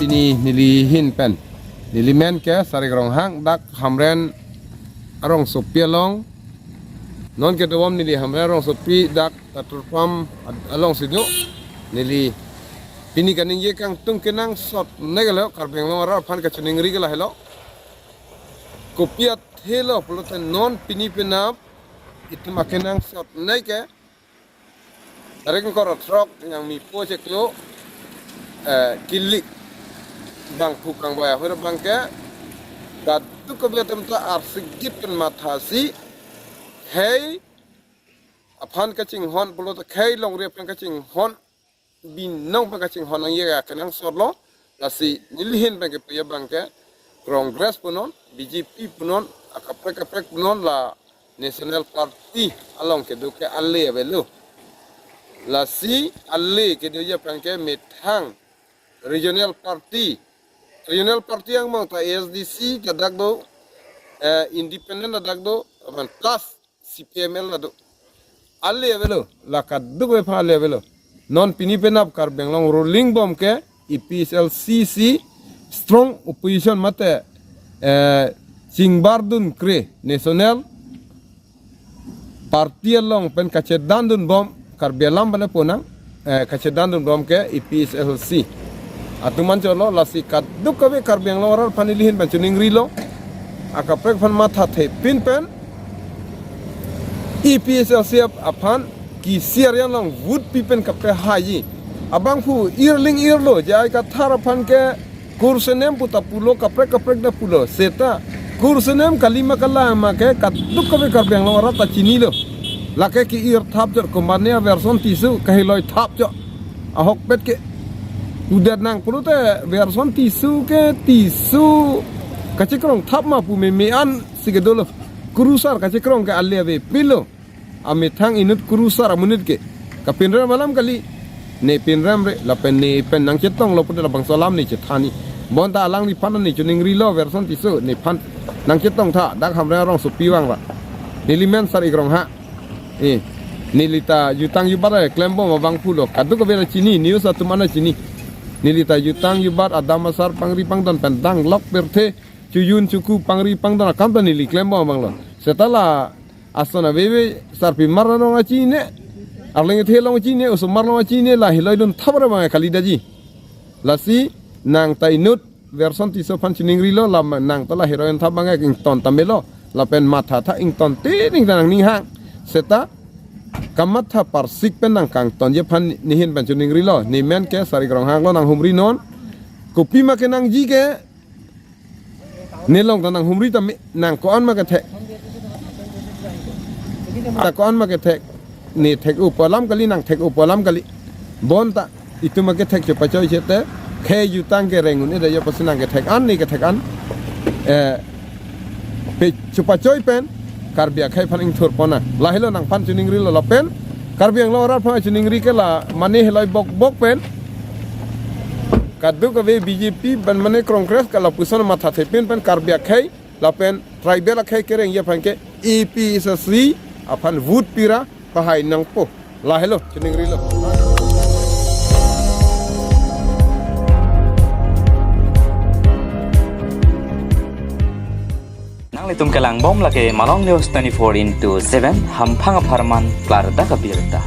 chini nili hin pen nili men ke sari grong hang dak hamren arong sopia long non ke dom nili hamren arong sopi dak taturpam along sidyo nili pini kaning ye kang tung kenang sot negalo karbeng long ara phan ka chuning ri gala hello kopiat helo pulutan non pini penap itu makenang sot neke tarik korot trok yang mi pojek lo kilik bang pukang baya hura bangke katu kebiatan ta arsigit pen matasi hey aphan kacing hon pulo ta hey long rep kacing hon binong kacing hon ang yega kenang sorlo lasi nilihin bangke puya bangke Kongres punon BJP punon akaprek punon la National Party along ke duke alle belu la si alle ke dia pangke methang Regional Party yang mang ta SDC ke dagdo independent dagdo aban plus CPML dagdo alle belu la kaddu be pha alle belu non pini penap kar benglong rolling bomb ke EPSLCC strong opposition mate Singbardun kre national party along pen kacedandun bom karbialam bana ponang kacedandun bom ke EPSLC atuman cholo lasi kaduk kabe karbiang lorar panilihin panchuning rilo akaprek fan matha the pin pen EPSLC apan ki siarian long wood pipen kapre hayi abang fu earling earlo jai ka tharapan ke kursenem puta pulo kaprek da pulo seta kursenem kalima kala make kaduk kabe karbiang lawara ta chinilo lake ki ir thap jor komania version tisu kahiloi thap jo ahok pet ke udat nang pulo te version tisu ke tisu kacikrong thap ma pu memean sigedolo kurusar kacikrong ke alebe pilo amithang inut kurusar amunit ke kapinra malam kali ne pinram re lapen ne pen nang chetong lo pude labang salam ni chethani bonta alang ni pan ni chuning rilo version tisu ni pan nang chetong tha dak hamra rong supi wang la nilimen sari grong ha nilita yutang yubar klembo mabang pulo kadu ko bela chini news atu mana chini nilita yutang yubar adamasar pangri pangdan pendang lok perthe cuyun cuku pangri pangdan kanta nili klembo bang lo setala asona bebe sarpi marano ngachine arleng thelong chine usumarno chine la hiloidun thabra bang khalidaji lasi nang tainut version tiso pan chining rilo la nang tala heroin thabanga king ton tamelo la pen matha tha ing ton te ning nang ning hang seta kamatha parsik pen nang kang ton je pan nihin pan chining rilo ni men ke sari grong hang lo nang humri non kopi ma ke nang ji ke nelong nang humri tam nang ko an ma ke the ta ko an ma ke the ni thek upalam kali nang thek upalam kali bonta itu ma ke thek che pachoi chete khe yutang ke rengun ida yo pasinang ke thek an ni ke thek an pe chupa choi pen karbia khai phaning thur pona lahilo nang phan chuning ri lo pen karbiang lo rar pha chuning ri ke la mani helai bok pen kadu ka be BJP ban mane Kongres ka la puson matha the pen karbia khai la pen tribal khai ke reng ye phan ke EPSLC aphan wood pira pahai nang po lahilo chuning ri lo Litum kelang bom lagi Malong News 24/7 hampang aparman klar da kabirta.